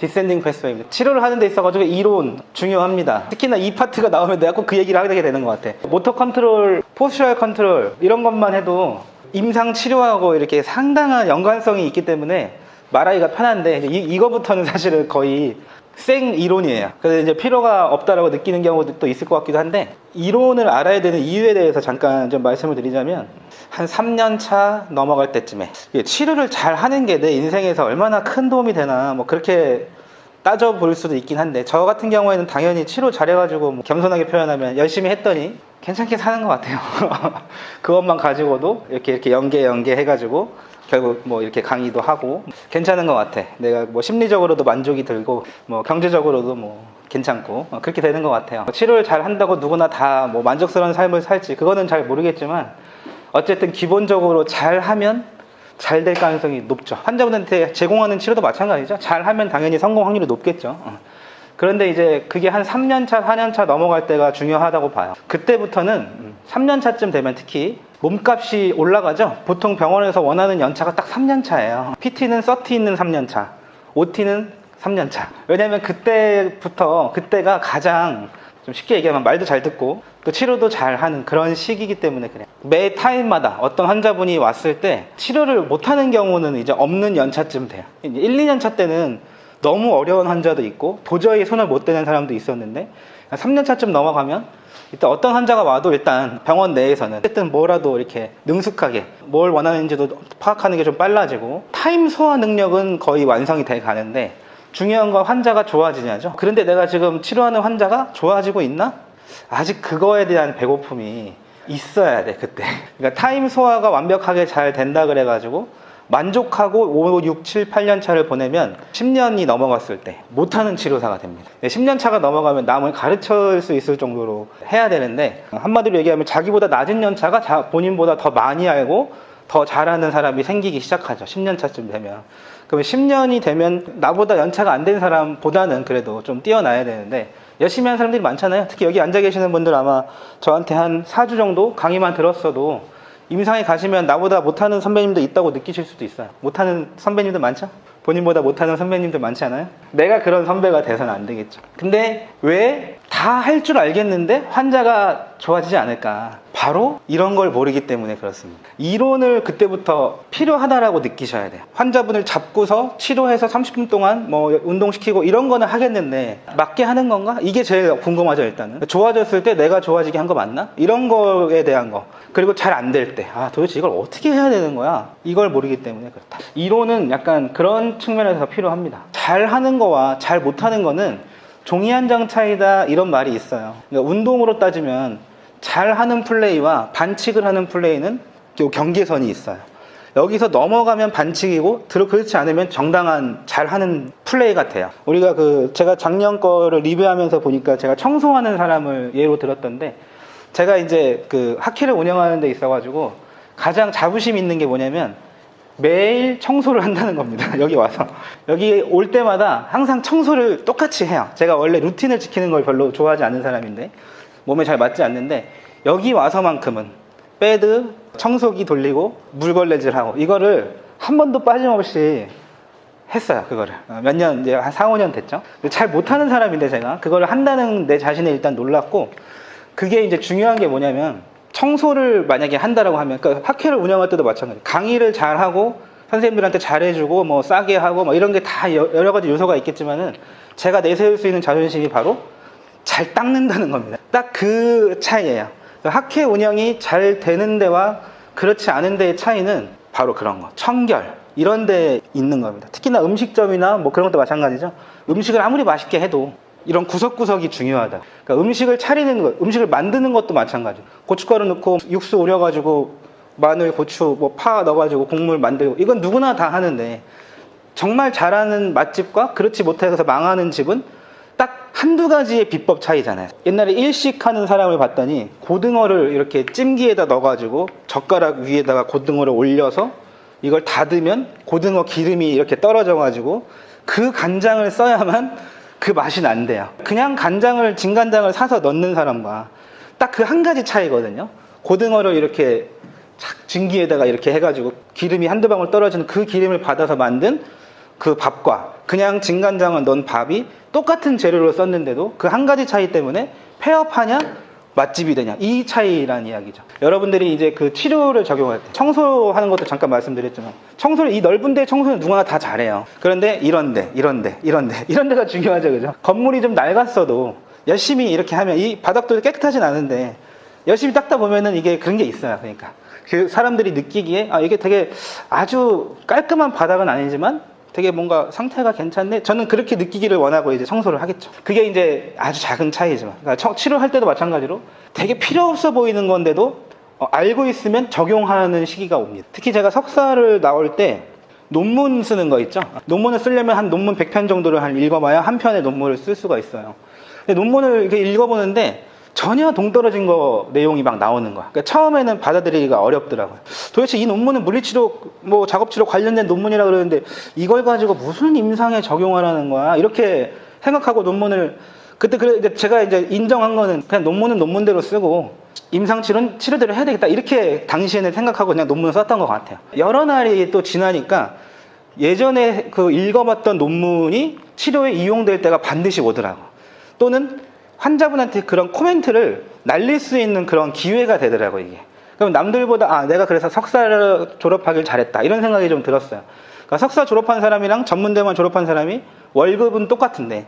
디센딩 패스웨이입니다. 치료를 하는 데 있어가지고 이론 중요합니다. 특히나 이 파트가 나오면 내가 꼭 그 얘기를 하게 되는 것 같아. 모터 컨트롤, 포스처럴 컨트롤 이런 것만 해도 임상 치료하고 이렇게 상당한 연관성이 있기 때문에 말하기가 편한데 이거부터는 사실은 거의 생 이론이에요. 그래서 이제 필요가 없다라고 느끼는 경우도 또 있을 것 같기도 한데, 이론을 알아야 되는 이유에 대해서 잠깐 좀 말씀을 드리자면, 한 3년 차 넘어갈 때쯤에 치료를 잘 하는 게 내 인생에서 얼마나 큰 도움이 되나 뭐 그렇게 따져볼 수도 있긴 한데, 저 같은 경우에는 당연히 치료 잘해가지고 뭐 겸손하게 표현하면 열심히 했더니 괜찮게 사는 것 같아요. 그것만 가지고도 이렇게 연계 해가지고 결국 뭐 이렇게 강의도 하고 괜찮은 것 같아. 내가 뭐 심리적으로도 만족이 들고 뭐 경제적으로도 뭐 괜찮고 그렇게 되는 것 같아요. 치료를 잘 한다고 누구나 다 뭐 만족스러운 삶을 살지 그거는 잘 모르겠지만, 어쨌든 기본적으로 잘 하면 잘 될 가능성이 높죠. 환자분한테 제공하는 치료도 마찬가지죠. 잘 하면 당연히 성공 확률이 높겠죠. 그런데 이제 그게 한 3년차, 4년차 넘어갈 때가 중요하다고 봐요. 그때부터는 3년차쯤 되면 특히 몸값이 올라가죠. 보통 병원에서 원하는 연차가 딱 3년차예요. PT는 30 있는 3년차, OT는 3년차. 왜냐면 그때가 가장 좀 쉽게 얘기하면 말도 잘 듣고 또 치료도 잘 하는 그런 시기이기 때문에 그래요. 매 타임마다 어떤 환자분이 왔을 때 치료를 못하는 경우는 이제 없는 연차쯤 돼요. 이제 1, 2년차 때는 너무 어려운 환자도 있고 도저히 손을 못 대는 사람도 있었는데, 3년차쯤 넘어가면 일단 어떤 환자가 와도 일단 병원 내에서는 어쨌든 뭐라도 이렇게 능숙하게 뭘 원하는지도 파악하는 게 좀 빨라지고, 타임 소화 능력은 거의 완성이 돼 가는데, 중요한 건 환자가 좋아지냐죠. 그런데 내가 지금 치료하는 환자가 좋아지고 있나? 아직 그거에 대한 배고픔이 있어야 돼, 그때. 그러니까 타임 소화가 완벽하게 잘 된다 그래가지고 만족하고 5, 6, 7, 8년 차를 보내면 10년이 넘어갔을 때 못하는 치료사가 됩니다. 10년 차가 넘어가면 남을 가르칠 수 있을 정도로 해야 되는데, 한마디로 얘기하면 자기보다 낮은 연차가 본인보다 더 많이 알고 더 잘하는 사람이 생기기 시작하죠. 10년 차쯤 되면. 그러면 10년이 되면 나보다 연차가 안 된 사람보다는 그래도 좀 뛰어나야 되는데, 열심히 하는 사람들이 많잖아요. 특히 여기 앉아 계시는 분들 아마 저한테 한 4주 정도 강의만 들었어도 임상에 가시면 나보다 못하는 선배님도 있다고 느끼실 수도 있어요. 못하는 선배님들 많죠? 본인보다 못하는 선배님들 많지 않아요? 내가 그런 선배가 돼서는 안 되겠죠. 근데 왜 다 할 줄 알겠는데 환자가 좋아지지 않을까? 바로 이런 걸 모르기 때문에 그렇습니다. 이론을 그때부터 필요하다라고 느끼셔야 돼요. 환자분을 잡고서 치료해서 30분 동안 뭐 운동시키고 이런 거는 하겠는데 맞게 하는 건가? 이게 제일 궁금하죠. 일단은 좋아졌을 때 내가 좋아지게 한 거 맞나? 이런 거에 대한 거. 그리고 잘 안 될 때 도대체 이걸 어떻게 해야 되는 거야? 이걸 모르기 때문에 그렇다. 이론은 약간 그런 측면에서 필요합니다. 잘 하는 거와 잘 못하는 거는 종이 한 장 차이다, 이런 말이 있어요. 그러니까 운동으로 따지면 잘하는 플레이와 반칙을 하는 플레이는 경계선이 있어요. 여기서 넘어가면 반칙이고 그렇지 않으면 정당한 잘하는 플레이 같아요. 우리가 제가 작년 거를 리뷰하면서 보니까 제가 청소하는 사람을 예로 들었던데, 제가 이제 학회를 운영하는 데 있어가지고 가장 자부심 있는 게 뭐냐면 매일 청소를 한다는 겁니다. 여기 와서 여기 올 때마다 항상 청소를 똑같이 해요. 제가 원래 루틴을 지키는 걸 별로 좋아하지 않는 사람인데, 몸에 잘 맞지 않는데, 여기 와서만큼은 패드, 청소기 돌리고 물걸레질하고 이거를 한 번도 빠짐없이 했어요. 그거를 몇 년, 이제 한 4, 5년 됐죠. 잘 못하는 사람인데 제가 그걸 한다는 내 자신에 일단 놀랐고, 그게 이제 중요한 게 뭐냐면, 청소를 만약에 한다라고 하면, 그러니까 학회를 운영할 때도 마찬가지. 강의를 잘 하고 선생님들한테 잘해주고 뭐 싸게 하고 뭐 이런 게 다 여러 가지 요소가 있겠지만은, 제가 내세울 수 있는 자존심이 바로 잘 닦는다는 겁니다. 딱 그 차이예요. 학회 운영이 잘 되는 데와 그렇지 않은 데의 차이는 바로 그런 거. 청결 이런 데 있는 겁니다. 특히나 음식점이나 뭐 그런 것도 마찬가지죠. 음식을 아무리 맛있게 해도 이런 구석구석이 중요하다. 그러니까 음식을 차리는 것, 음식을 만드는 것도 마찬가지. 고춧가루 넣고 육수 우려가지고 마늘, 고추, 뭐 파 넣어가지고 국물 만들고, 이건 누구나 다 하는데, 정말 잘하는 맛집과 그렇지 못해서 망하는 집은 딱 한두 가지의 비법 차이잖아요. 옛날에 일식 하는 사람을 봤더니 고등어를 이렇게 찜기에다 넣어가지고 젓가락 위에다가 고등어를 올려서 이걸 닫으면 고등어 기름이 이렇게 떨어져가지고 그 간장을 써야만 그 맛이 난대요. 그냥 간장을, 진간장을 사서 넣는 사람과 딱 그 한 가지 차이거든요. 고등어를 이렇게 착 증기에다가 이렇게 해가지고 기름이 한두 방울 떨어지는 그 기름을 받아서 만든 그 밥과 그냥 진간장을 넣은 밥이 똑같은 재료를 썼는데도 그 한 가지 차이 때문에 폐업하냐 맛집이 되냐, 이 차이란 이야기죠. 여러분들이 이제 그 치료를 적용할 때 청소하는 것도 잠깐 말씀드렸지만, 청소를, 이 넓은 데 청소는 누구나 다 잘해요. 그런데 이런 데가 중요하죠, 그죠? 건물이 좀 낡았어도 열심히 이렇게 하면, 이 바닥도 깨끗하진 않은데 열심히 닦다 보면은 이게 그런 게 있어요. 그러니까 그 사람들이 느끼기에 이게 되게 아주 깔끔한 바닥은 아니지만 되게 뭔가 상태가 괜찮네, 저는 그렇게 느끼기를 원하고 이제 청소를 하겠죠. 그게 이제 아주 작은 차이지만, 그러니까 치료할 때도 마찬가지로 되게 필요 없어 보이는 건데도 알고 있으면 적용하는 시기가 옵니다. 특히 제가 석사를 나올 때 논문 쓰는 거 있죠. 논문을 쓰려면 한 논문 100편 정도를 한 읽어봐야 한 편의 논문을 쓸 수가 있어요. 근데 논문을 이렇게 읽어보는데 전혀 동떨어진 거 내용이 막 나오는 거야. 그러니까 처음에는 받아들이기가 어렵더라고요. 도대체 이 논문은 물리치료, 뭐 작업치료 관련된 논문이라 그러는데 이걸 가지고 무슨 임상에 적용하라는 거야, 이렇게 생각하고 논문을, 그때 제가 이제 인정한 거는 그냥 논문은 논문대로 쓰고 임상치료는 치료대로 해야 되겠다, 이렇게 당시에는 생각하고 그냥 논문을 썼던 것 같아요. 여러 날이 또 지나니까 예전에 그 읽어봤던 논문이 치료에 이용될 때가 반드시 오더라고. 또는 환자분한테 그런 코멘트를 날릴 수 있는 그런 기회가 되더라고, 이게. 그럼 남들보다 내가 그래서 석사를 졸업하길 잘했다, 이런 생각이 좀 들었어요. 그러니까 석사 졸업한 사람이랑 전문대만 졸업한 사람이 월급은 똑같은데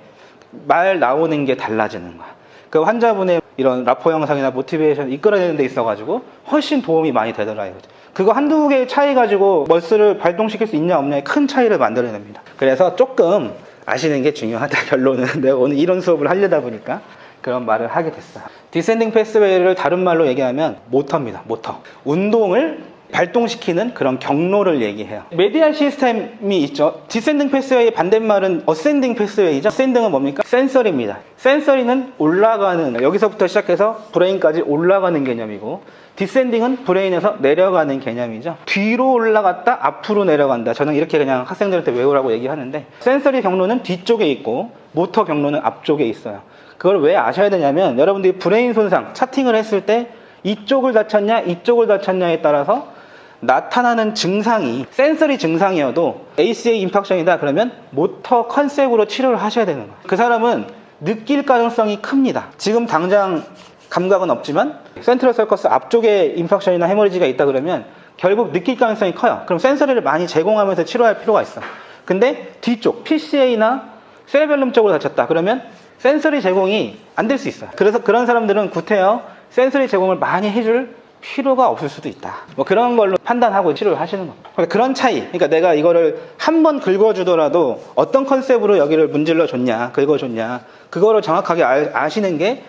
말 나오는 게 달라지는 거야. 그 환자분의 이런 라포 형상이나 모티베이션 이끌어내는 데 있어가지고 훨씬 도움이 많이 되더라고요. 그거 한두 개의 차이 가지고 멀스를 발동시킬 수 있냐 없냐의 큰 차이를 만들어냅니다. 그래서 조금 아시는 게 중요하다, 결론은. 내가 오늘 이런 수업을 하려다 보니까 그런 말을 하게 됐어요. 디센딩 패스웨이를 다른 말로 얘기하면 모터입니다. 모터. 운동을 발동시키는 그런 경로를 얘기해요. 메디알 시스템이 있죠. 디센딩 패스웨이의 반대말은 어센딩 패스웨이죠. 어센딩은 뭡니까? 센서리입니다. 센서리는 올라가는, 여기서부터 시작해서 브레인까지 올라가는 개념이고, 디센딩은 브레인에서 내려가는 개념이죠. 뒤로 올라갔다 앞으로 내려간다, 저는 이렇게 그냥 학생들한테 외우라고 얘기하는데, 센서리 경로는 뒤쪽에 있고 모터 경로는 앞쪽에 있어요. 그걸 왜 아셔야 되냐면, 여러분들이 브레인 손상 차팅을 했을 때 이쪽을 다쳤냐 이쪽을 다쳤냐에 따라서 나타나는 증상이 센서리 증상이어도 ACA 임팍션이다 그러면 모터 컨셉으로 치료를 하셔야 되는 거예요. 그 사람은 느낄 가능성이 큽니다. 지금 당장 감각은 없지만 센트럴 서커스 앞쪽에 임팍션이나 헤머리지가 있다 그러면 결국 느낄 가능성이 커요. 그럼 센서리를 많이 제공하면서 치료할 필요가 있어. 근데 뒤쪽 PCA나 세레벨럼 쪽으로 다쳤다 그러면 센서리 제공이 안 될 수 있어요. 그래서 그런 사람들은 구태여 센서리 제공을 많이 해줄 필요가 없을 수도 있다, 뭐 그런 걸로 판단하고 치료를 하시는 겁니다. 그런 차이, 그러니까 내가 이거를 한 번 긁어주더라도 어떤 컨셉으로 여기를 문질러 줬냐, 긁어줬냐, 그거를 정확하게 아시는 게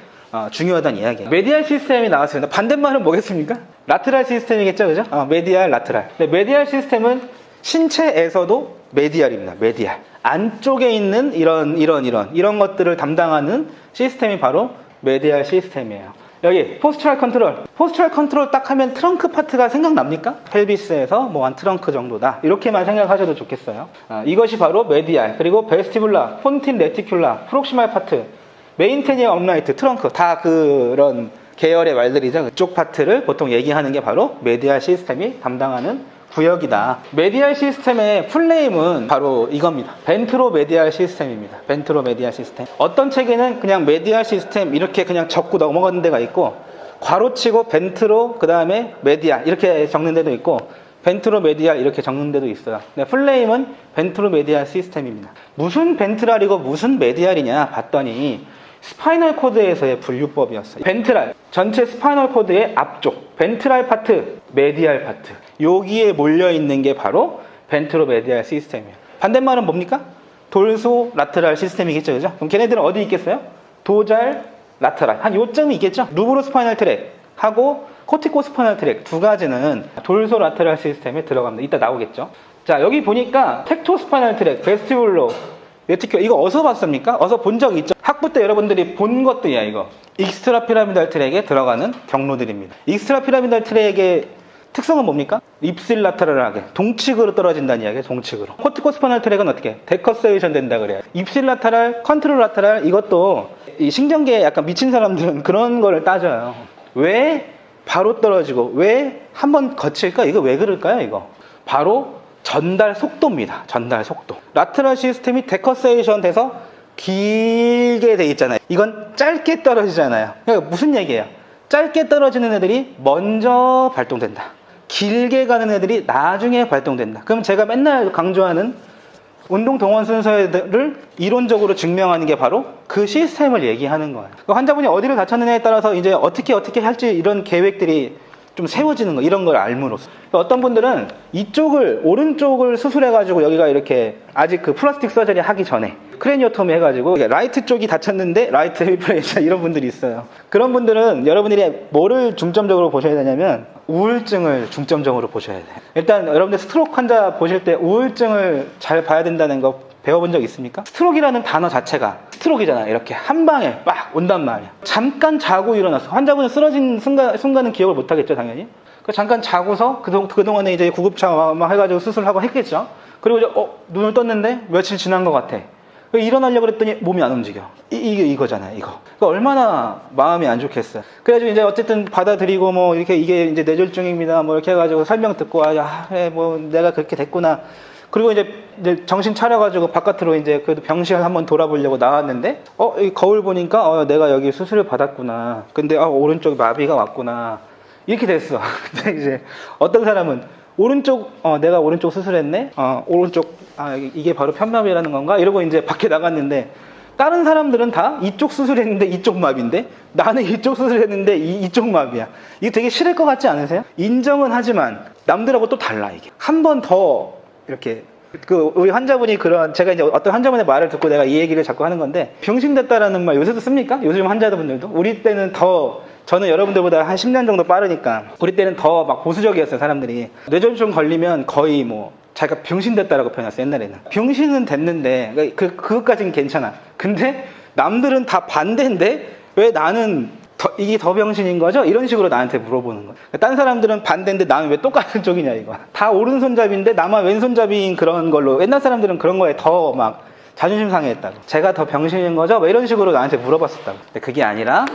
중요하다는 이야기예요. 메디알 시스템이 나왔습니다. 반대말은 뭐겠습니까? 라테랄 시스템이겠죠, 그죠? 메디알, 라테랄. 메디알 시스템은 신체에서도 메디알입니다. 메디알. 안쪽에 있는 이런 것들을 담당하는 시스템이 바로 메디알 시스템이에요. 여기 포스처럴 컨트롤. 포스처럴 컨트롤 딱 하면 트렁크 파트가 생각납니까? 펠비스에서 뭐 한 트렁크 정도다, 이렇게만 생각하셔도 좋겠어요. 이것이 바로 메디알, 그리고 베스티뷸라, 폰틴 레티큘라, 프록시말 파트, 메인테니어 업라이트, 트렁크, 다 그런 계열의 말들이죠. 그쪽 파트를 보통 얘기하는 게 바로 메디알 시스템이 담당하는 구역이다. 메디알 시스템의 풀네임은 바로 이겁니다. 벤트로 메디알 시스템입니다. 벤트로 메디알 시스템. 어떤 책에는 그냥 메디알 시스템 이렇게 그냥 적고 넘어가는 데가 있고, 괄호치고 벤트로 그 다음에 메디알 이렇게 적는 데도 있고, 벤트로 메디알 이렇게 적는 데도 있어요. 근데 풀네임은 벤트로 메디알 시스템입니다. 무슨 벤트랄이고 무슨 메디알이냐 봤더니 스파이널 코드에서의 분류법이었어요. 벤트랄, 전체 스파이널 코드의 앞쪽, 벤트랄 파트, 메디알 파트, 여기에 몰려있는 게 바로 벤트로 메디알 시스템이에요. 반대말은 뭡니까? 돌소 라테랄 시스템이겠죠, 그죠? 그럼 걔네들은 어디 있겠어요? 도잘, 라테랄, 한 요점이 있겠죠? 루브로 스파이널 트랙 하고 코티코 스파이널 트랙 두 가지는 돌소 라테랄 시스템에 들어갑니다. 이따 나오겠죠? 자, 여기 보니까 텍토 스파이널 트랙, 베스티뷸로, 레티큘, 이거 어디서 봤습니까? 어디서 본 적 있죠? 학부 때 여러분들이 본 것들이야, 이거. 익스트라 피라미달 트랙에 들어가는 경로들입니다. 익스트라 피라미달 트랙의 특성은 뭡니까? 입실라테랄하게 동측으로 떨어진다는 이야기예요. 동측으로. 코티코 스파이널 트랙은 어떻게? 데커세이션 된다 그래요. 입실라테랄, 컨트롤라테랄, 이것도 이 신경계에 약간 미친 사람들은 그런 거를 따져요. 왜 바로 떨어지고 왜 한번 거칠까? 이거 왜 그럴까요? 이거 바로 전달 속도입니다. 전달 속도. 라테럴 시스템이 데커세이션 돼서 길게 돼 있잖아요. 이건 짧게 떨어지잖아요. 그러니까 무슨 얘기예요? 짧게 떨어지는 애들이 먼저 발동된다. 길게 가는 애들이 나중에 발동된다. 그럼 제가 맨날 강조하는 운동 동원 순서를 이론적으로 증명하는 게 바로 그 시스템을 얘기하는 거예요. 환자분이 어디를 다쳤느냐에 따라서 이제 어떻게 할지 이런 계획들이 좀 세워지는 거, 이런 걸 알므로써. 어떤 분들은 오른쪽을 수술해가지고 여기가 이렇게 아직 그 플라스틱 서저리 하기 전에 크레니오토미 해가지고 라이트 쪽이 다쳤는데 라이트 헤미플레이션 이런 분들이 있어요. 그런 분들은 여러분들이 뭐를 중점적으로 보셔야 되냐면 우울증을 중점적으로 보셔야 돼요. 일단 여러분들 스트로크 환자 보실 때 우울증을 잘 봐야 된다는 거 배워본 적 있습니까? 스트로크라는 단어 자체가 스트로크잖아요. 이렇게 한 방에 빡 온단 말이야. 잠깐 자고 일어났어. 환자분은 쓰러진 순간은 기억을 못 하겠죠, 당연히. 잠깐 자고서 그동안에 이제 구급차 막 해가지고 수술하고 했겠죠. 그리고 이제 눈을 떴는데 며칠 지난 것 같아. 일어나려고 그랬더니 몸이 안 움직여. 이거잖아요, 이거. 그러니까 얼마나 마음이 안 좋겠어요. 그래가지고 이제 어쨌든 받아들이고 뭐 이렇게 이게 이제 뇌졸중입니다. 뭐 이렇게 해가지고 설명 듣고 뭐 내가 그렇게 됐구나. 그리고 이제 정신 차려가지고 바깥으로 이제 그래도 병실을 한번 돌아보려고 나왔는데 이 거울 보니까 내가 여기 수술을 받았구나. 근데 오른쪽에 마비가 왔구나. 이렇게 됐어. 근데 이제 어떤 사람은 내가 오른쪽 수술했네. 오른쪽 이게 바로 편마비라는 건가? 이러고 이제 밖에 나갔는데 다른 사람들은 다 이쪽 수술했는데 이쪽 마비인데 나는 이쪽 수술했는데 이쪽 마비야. 이게 되게 싫을 것 같지 않으세요? 인정은 하지만 남들하고 또 달라 이게. 한 번 더 이렇게 우리 환자분이 제가 이제 어떤 환자분의 말을 듣고 내가 이 얘기를 자꾸 하는 건데 병신됐다라는 말 요새도 씁니까? 요즘 환자분들도? 우리 때는 저는 여러분들보다 한 10년 정도 빠르니까 우리 때는 더 막 보수적이었어요. 사람들이 뇌졸중 걸리면 거의 뭐 자기가 병신됐다라고 표현했어요. 옛날에는 병신은 됐는데 그것까지는 괜찮아. 근데 남들은 다 반대인데 왜 나는 이게 더 병신인 거죠? 이런 식으로 나한테 물어보는 거예요. 딴 사람들은 반대인데 나는 왜 똑같은 쪽이냐 이거. 다 오른손잡이인데 나만 왼손잡이인 그런 걸로. 옛날 사람들은 그런 거에 더 막 자존심 상해했다고. 제가 더 병신인 거죠? 뭐 이런 식으로 나한테 물어봤었다고. 근데 그게 아니라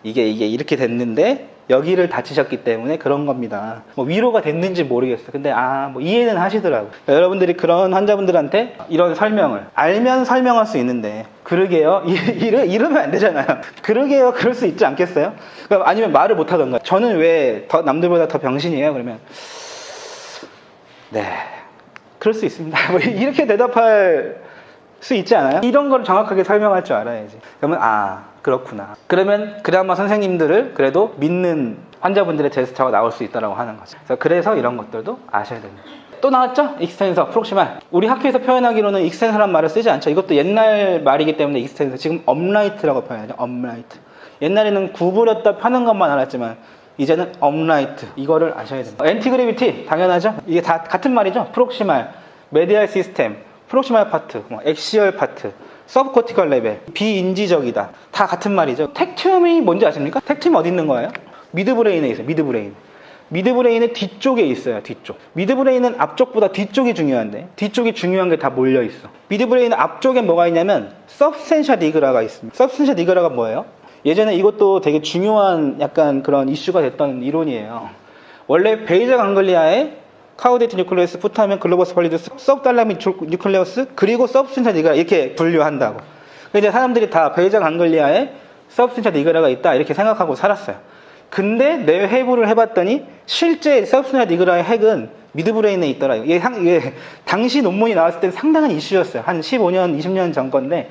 이게 이렇게 됐는데 여기를 다치셨기 때문에 그런 겁니다. 뭐 위로가 됐는지 모르겠어요. 근데 뭐 이해는 하시더라고요. 그러니까 여러분들이 그런 환자분들한테 이런 설명을 알면 설명할 수 있는데 그러게요? 이러면 안 되잖아요. 그러게요? 그럴 수 있지 않겠어요? 그러니까 아니면 말을 못 하던가. 저는 왜 남들보다 더 병신이에요? 그러면 네, 그럴 수 있습니다. 뭐 이렇게 대답할 수 있지 않아요? 이런 걸 정확하게 설명할 줄 알아야지. 그러면 그렇구나. 그러면 그나마 선생님들을 그래도 믿는 환자분들의 제스처가 나올 수 있다고 하는 거죠. 그래서 이런 것들도 아셔야 됩니다. 또 나왔죠? 익스텐서, 프록시말. 우리 학교에서 표현하기로는 익스텐서란 말을 쓰지 않죠. 이것도 옛날 말이기 때문에 익스텐서. 지금 업라이트라고 표현하죠. 업라이트. 옛날에는 구부렸다 펴는 것만 알았지만 이제는 업라이트. 이거를 아셔야 됩니다. 엔티그래비티 당연하죠. 이게 다 같은 말이죠. 프록시말, 메디알 시스템, 프록시말 파트, 엑시얼 파트, 서브코티컬 레벨, 비인지적이다. 다 같은 말이죠. 텍튬이 뭔지 아십니까? 텍튬 어디 있는 거예요? 미드브레인에 있어요. 미드브레인의 뒤쪽에 있어요. 뒤쪽. 미드브레인은 앞쪽보다 뒤쪽이 중요한데 뒤쪽이 중요한 게 다 몰려 있어. 미드브레인 앞쪽에 뭐가 있냐면 서브스텐셜 니그라가 있습니다. 서브스텐셜 니그라가 뭐예요? 예전에 이것도 되게 중요한 약간 그런 이슈가 됐던 이론이에요. 원래 베이자 강글리아에 카우데이트 뉴클레우스, 푸타멘, 글로버스 펄리두스, 서브달라믹 뉴클레우스, 그리고 서브스텐셜 니그라 이렇게 분류한다고. 이제 사람들이 다 베이자 강글리아에 서브스텐셜 니그라가 있다 이렇게 생각하고 살았어요. 근데 뇌해부를 해봤더니 실제 서브스텐셜 니그라의 핵은 미드브레인에 있더라. 이게 당시 논문이 나왔을 때 상당한 이슈였어요. 한 15년, 20년 전 건데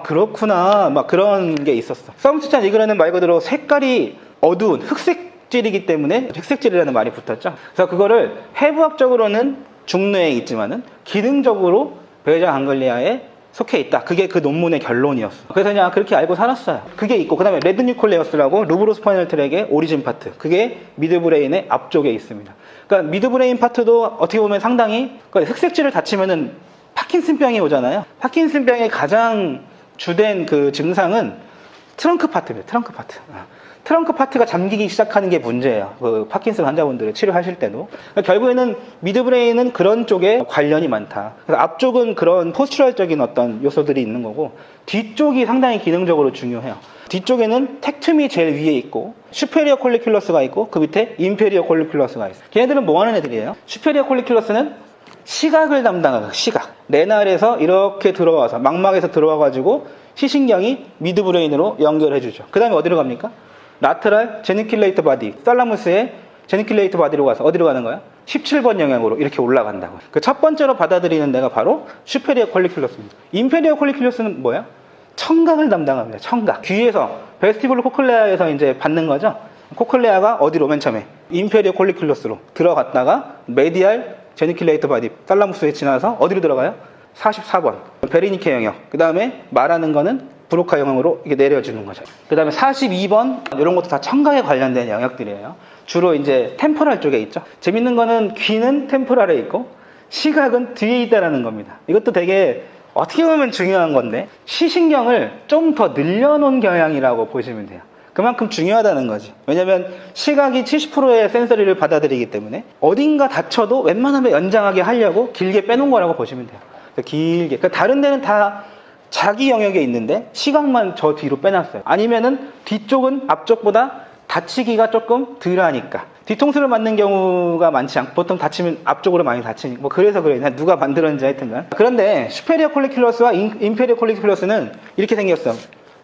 그렇구나 막 그런 게 있었어. 서브스텐셜 니그라는 말 그대로 색깔이 어두운 흑색질이기 때문에 흑색질이라는 말이 붙었죠. 그래서 그거를 해부학적으로는 중뇌에 있지만은 기능적으로 베이자 강글리아에 속해 있다. 그게 그 논문의 결론이었어. 그래서 그냥 그렇게 알고 살았어요. 그게 있고, 그 다음에 레드 뉴클레우스라고 루브로스파이널 트랙의 오리진 파트. 그게 미드브레인의 앞쪽에 있습니다. 그러니까 미드브레인 파트도 어떻게 보면 상당히, 그러니까 흑색질을 다치면은 파킨슨병이 오잖아요. 파킨슨병의 가장 주된 그 증상은 트렁크 파트입니다. 트렁크 파트가 잠기기 시작하는 게 문제예요. 그 파킨슨 환자분들을 치료하실 때도. 그러니까 결국에는 미드브레인은 그런 쪽에 관련이 많다. 그래서 앞쪽은 그런 포스처럴적인 어떤 요소들이 있는 거고 뒤쪽이 상당히 기능적으로 중요해요. 뒤쪽에는 텍툼이 제일 위에 있고 슈페리어 콜리큘러스가 있고 그 밑에 인페리어 콜리큘러스가 있어요. 걔네들은 뭐 하는 애들이에요? 슈페리어 콜리큘러스는 시각을 담당하고 시각. 레날에서 이렇게 들어와서 망막에서 들어와가지고 시신경이 미드브레인으로 연결해주죠. 그 다음에 어디로 갑니까? 라테랄 제니큘레이터 바디. 살라무스의 제니큘레이터 바디로 가서 어디로 가는 거야? 17번 영역으로 이렇게 올라간다고. 그 첫 번째로 받아들이는 데가 바로 슈페리어 콜리큘러스입니다. 인페리어 콜리큘러스는 뭐야? 청각을 담당합니다. 청각. 귀에서 베스티블 코클레아에서 이제 받는 거죠. 코클레아가 어디로 맨 처음에? 인페리어 콜리큘러스로 들어갔다가 메디알 제니큘레이터 바디 살라무스에 지나서 어디로 들어가요? 44번 베리니케 영역. 그 다음에 말하는 거는 브로카 영역으로 이게 내려주는 거죠. 그 다음에 42번 이런 것도 다 청각에 관련된 영역들이에요. 주로 이제 템포랄 쪽에 있죠. 재밌는 거는 귀는 템포랄에 있고 시각은 뒤에 있다라는 겁니다. 이것도 되게 어떻게 보면 중요한 건데 시신경을 좀 더 늘려놓은 경향이라고 보시면 돼요. 그만큼 중요하다는 거지. 왜냐면 시각이 70%의 센서리를 받아들이기 때문에 어딘가 다쳐도 웬만하면 연장하게 하려고 길게 빼놓은 거라고 보시면 돼요. 길게. 그러니까 다른 데는 다 자기 영역에 있는데 시각만 저 뒤로 빼놨어요. 아니면은 뒤쪽은 앞쪽보다 다치기가 조금 덜하니까. 뒤통수를 맞는 경우가 많지 않고 보통 다치면 앞쪽으로 많이 다치니까 뭐 그래서 그래. 누가 만들었는지 하여튼간. 그런데 슈페리어 콜리큘러스와 인페리어 콜리큘러스는 이렇게 생겼어.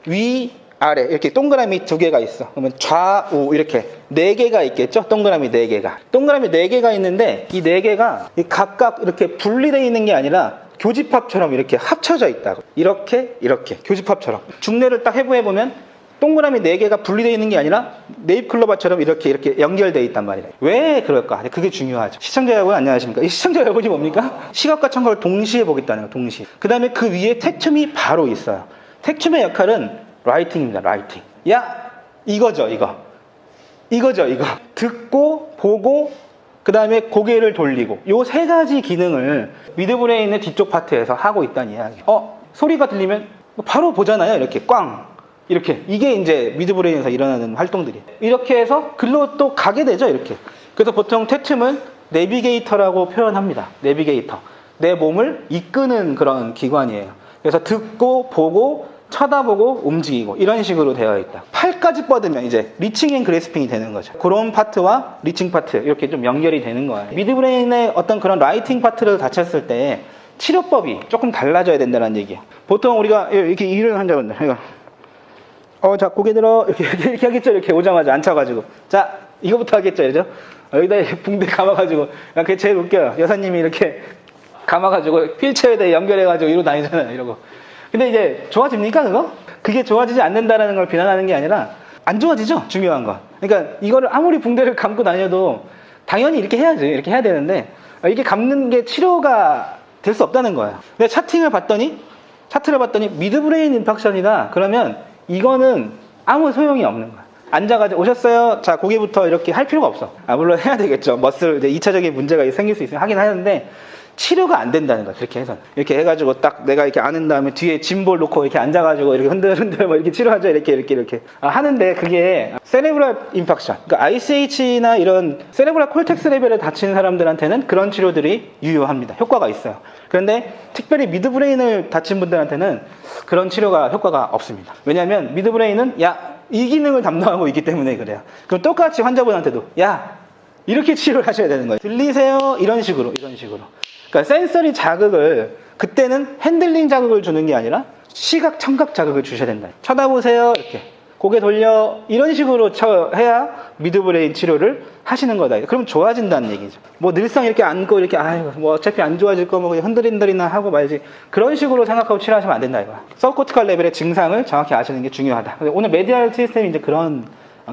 위, 아래 이렇게 동그라미 두 개가 있어. 그러면 좌우 이렇게 네 개가 있겠죠? 동그라미 네 개가. 동그라미 네 개가 있는데 이 네 개가 각각 이렇게 분리되어 있는 게 아니라 교집합처럼 이렇게 합쳐져 있다고. 이렇게 교집합처럼. 중례를 딱 해보면 동그라미 4개가 분리되어 있는 게 아니라 네잎클로버처럼 이렇게 연결되어 있단 말이에요. 왜 그럴까? 그게 중요하죠. 시청자 여러분 안녕하십니까? 이 시청자 여러분이 뭡니까? 시각과 청각을 동시에 보겠다는 거예요. 동시에. 그 다음에 그 위에 택툼이 바로 있어요. 택툼의 역할은 라이팅입니다. 라이팅. 야 이거죠. 이거죠. 듣고 보고 그 다음에 고개를 돌리고 요 세 가지 기능을 미드브레인의 뒤쪽 파트에서 하고 있다는 이야기예요. 소리가 들리면 바로 보잖아요. 이렇게 꽝 이렇게. 이게 이제 미드브레인에서 일어나는 활동들이에요. 이렇게 해서 글로 또 가게 되죠. 이렇게. 그래서 보통 택툼은 내비게이터라고 표현합니다. 내비게이터. 내 몸을 이끄는 그런 기관이에요. 그래서 듣고 보고 쳐다보고 움직이고 이런 식으로 되어 있다. 팔까지 뻗으면 이제 리칭 앤 그래스핑이 되는 거죠. 그런 파트와 리칭 파트 이렇게 좀 연결이 되는 거예요. 미드브레인의 어떤 그런 라이팅 파트를 다쳤을 때 치료법이 조금 달라져야 된다는 얘기예요. 보통 우리가 이렇게 일을 환자분들 자 고개 들어 이렇게 하겠죠. 이렇게 오자마자 앉혀가지고 자 이거부터 하겠죠. 그죠? 여기다 붕대 감아가지고 그게 제일 웃겨요. 여사님이 이렇게 감아가지고 휠체어에다 연결해가지고 이러고 다니잖아요. 이러고. 근데 이제 좋아집니까 그거? 그게 좋아지지 않는다라는 걸 비난하는 게 아니라 안 좋아지죠. 중요한 건. 그러니까 이거를 아무리 붕대를 감고 다녀도 당연히 이렇게 해야지. 이렇게 해야 되는데 이게 감는 게 치료가 될 수 없다는 거예요. 근데 차트를 봤더니 미드브레인 임팩션이다. 그러면 이거는 아무 소용이 없는 거야. 앉아가지고 오셨어요. 자 고개부터 이렇게 할 필요가 없어. 물론 해야 되겠죠. 머슬 이제 2차적인 문제가 생길 수 있으면 하긴 하는데 치료가 안 된다는 거야. 그렇게 해서 이렇게 해가지고 딱 내가 이렇게 안은 다음에 뒤에 짐볼 놓고 이렇게 앉아가지고 이렇게 흔들흔들 뭐 이렇게 치료하죠. 이렇게 하는데 그게 세레브랄 임팩션, 그러니까 ICH나 이런 세레브랄 콜텍스 레벨에 다친 사람들한테는 그런 치료들이 유효합니다. 효과가 있어요. 그런데 특별히 미드브레인을 다친 분들한테는 그런 치료가 효과가 없습니다. 왜냐하면 미드브레인은 이 기능을 담당하고 있기 때문에 그래요. 그럼 똑같이 환자분한테도 이렇게 치료를 하셔야 되는 거예요. 들리세요? 이런 식으로. 그러니까 센서리 자극을 그때는 핸들링 자극을 주는 게 아니라 시각, 청각 자극을 주셔야 된다. 쳐다보세요. 이렇게 고개 돌려 이런 식으로 해야 미드브레인 치료를 하시는 거다. 그럼 좋아진다는 얘기죠. 뭐 늘상 이렇게 앉고 이렇게 뭐 어차피 안 좋아질 거 뭐 그냥 흔들흔들이나 하고 말지 그런 식으로 생각하고 치료하시면 안 된다 이거야. 서브코티컬 레벨의 증상을 정확히 아시는 게 중요하다. 오늘 메디알 시스템이 이제 그런